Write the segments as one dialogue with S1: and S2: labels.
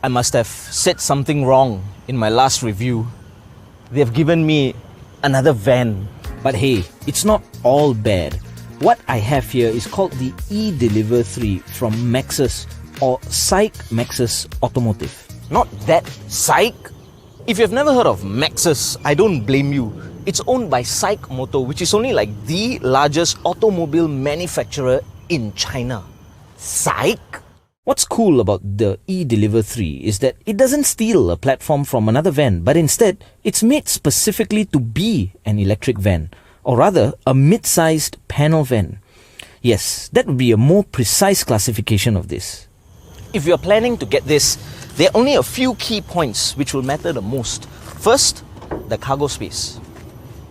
S1: I must have said something wrong in my last review. They've given me another van. But hey, it's not all bad. What I have here is called the EVTD from MAXUS or MAXUS Automotive. Not that Psych. If you've never heard of MAXUS, I don't blame you. It's owned by SAIC Motor, which is only like the largest automobile manufacturer in China. Psych? What's cool about the EVTD is that it doesn't steal a platform from another van, but instead, it's made specifically to be an electric van, or rather, a mid-sized panel van. Yes, that would be a more precise classification of this. If you're planning to get this, there are only a few key points which will matter the most. First, the cargo space.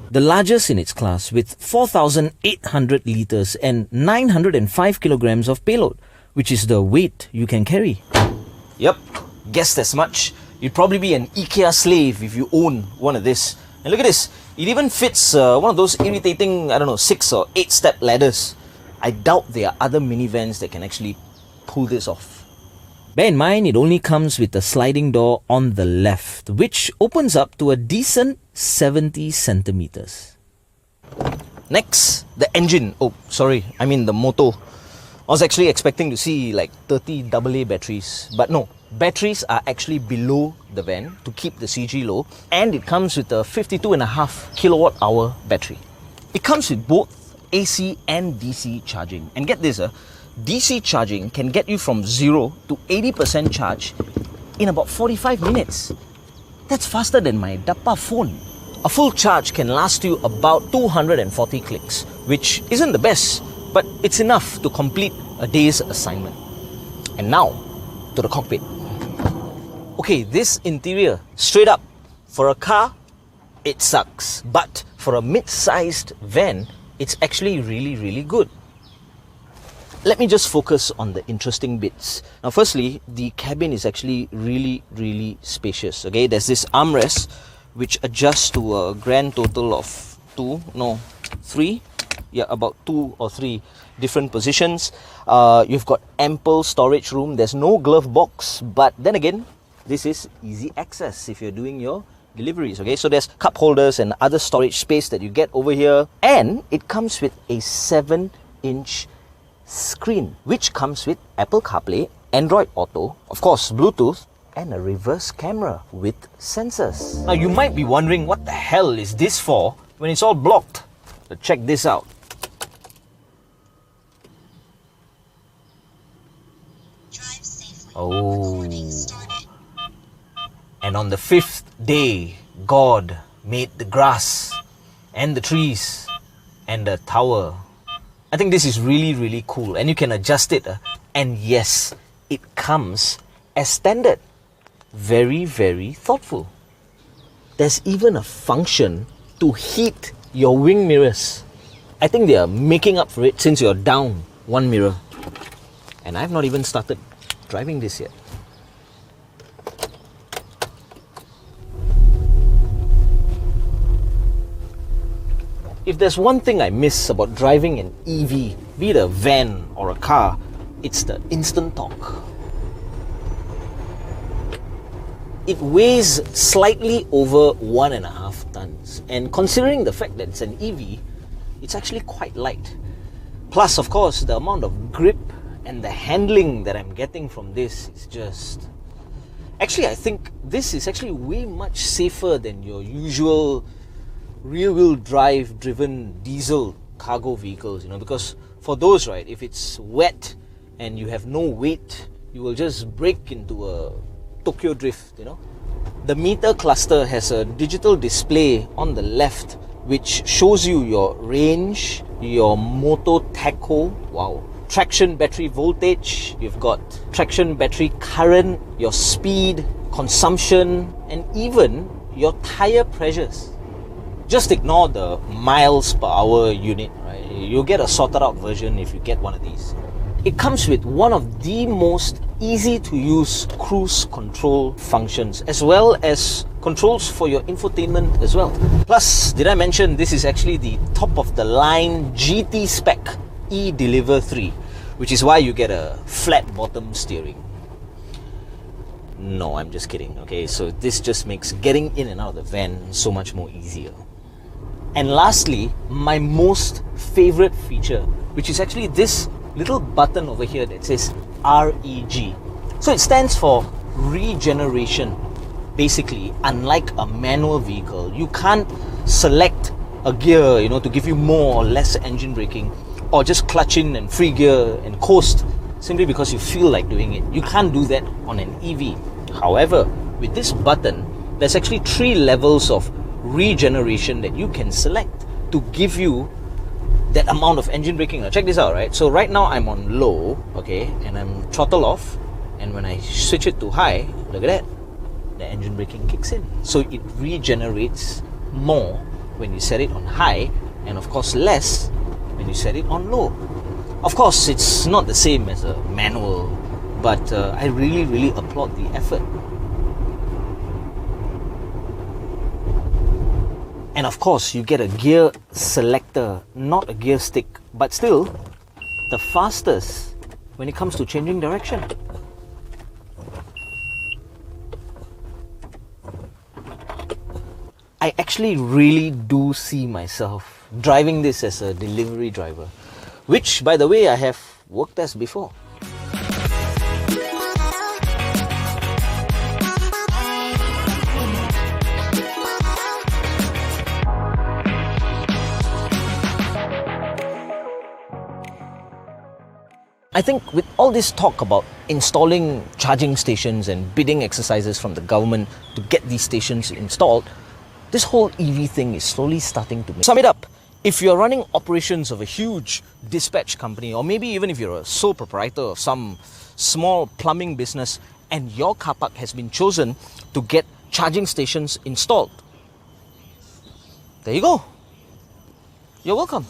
S1: The largest in its class with 4,800 litres and 905 kilograms of payload, which is the weight you can carry. Yep, guessed as much. You'd probably be an IKEA slave if you own one of this. And look at this, it even fits one of those irritating, 6 or 8 step ladders. I doubt there are other minivans that can actually pull this off. Bear in mind, it only comes with a sliding door on the left, which opens up to a decent 70 centimeters. Next, the engine. Oh, sorry, I mean the motor. I was actually expecting to see like 30 AA batteries, but no, batteries are actually below the van to keep the CG low, and it comes with a 52.5 kilowatt hour battery. It comes with both AC and DC charging, and get this, DC charging can get you from 0 to 80% charge in about 45 minutes. That's faster than my Dappa phone. A full charge can last you about 240 clicks, which isn't the best, but it's enough to complete a day's assignment. And now, to the cockpit. Okay, this interior, straight up, for a car, it sucks. But for a mid-sized van, it's actually really good. Let me just focus on the interesting bits. Now firstly, the cabin is actually really spacious. Okay, there's this armrest which adjusts to a grand total of 3, about 2 or 3 different positions. You've got ample storage room. There's no glove box, but then again, this is easy access if you're doing your deliveries. Okay, so there's cup holders and other storage space that you get over here, and it comes with a 7-inch screen which comes with Apple CarPlay, Android Auto, of course Bluetooth, and a reverse camera with sensors. Now you might be wondering, what the hell is this for when it's all blocked? So check this out. Oh, and on the 5th day, God made the grass and the trees and the tower. I think this is really cool, and you can adjust it, and yes, it comes as standard. Very thoughtful. There's even a function to heat your wing mirrors. I think they are making up for it since you're down one mirror. And I've not even started driving this yet. If there's one thing I miss about driving an EV, be it a van or a car, it's the instant torque. It weighs slightly over 1.5 tons, and considering the fact that it's an EV, it's actually quite light. Plus, of course, the amount of grip and the handling that I'm getting from this is just... Actually, I think this is actually way much safer than your usual rear-wheel drive driven diesel cargo vehicles, because for those, right, if it's wet and you have no weight, you will just break into a Tokyo drift, The meter cluster has a digital display on the left which shows you your range, your motor tacho, wow, traction battery voltage, you've got traction battery current, your speed, consumption, and even your tire pressures. Just ignore the miles per hour unit, right? You'll get a sorted out version if you get one of these. It comes with one of the most easy to use cruise control functions, as well as controls for your infotainment as well. Plus, did I mention this is actually the top of the line GT spec EVTD, which is why you get a flat bottom steering. No, I'm just kidding. Okay, so this just makes getting in and out of the van so much more easier. And lastly, my most favorite feature, which is actually this little button over here that says REG. So it stands for regeneration. Basically, unlike a manual vehicle, you can't select a gear, to give you more or less engine braking, or just clutch in and free gear and coast simply because you feel like doing it. You can't do that on an EV. However, with this button, there's actually 3 levels of regeneration that you can select to give you that amount of engine braking. Now check this out, right? So right now I'm on low, okay, and I'm throttle off, and when I switch it to high, look at that, the engine braking kicks in. So it regenerates more when you set it on high, and of course less when you set it on low. Of course, it's not the same as a manual, but I really applaud the effort. And of course, you get a gear selector, not a gear stick, but still the fastest when it comes to changing direction. I actually really do see myself driving this as a delivery driver, which, by the way, I have worked as before. I think with all this talk about installing charging stations and bidding exercises from the government to get these stations installed, this whole EV thing is slowly starting to sum it up. If you're running operations of a huge dispatch company, or maybe even if you're a sole proprietor of some small plumbing business and your car park has been chosen to get charging stations installed, there you go. You're welcome.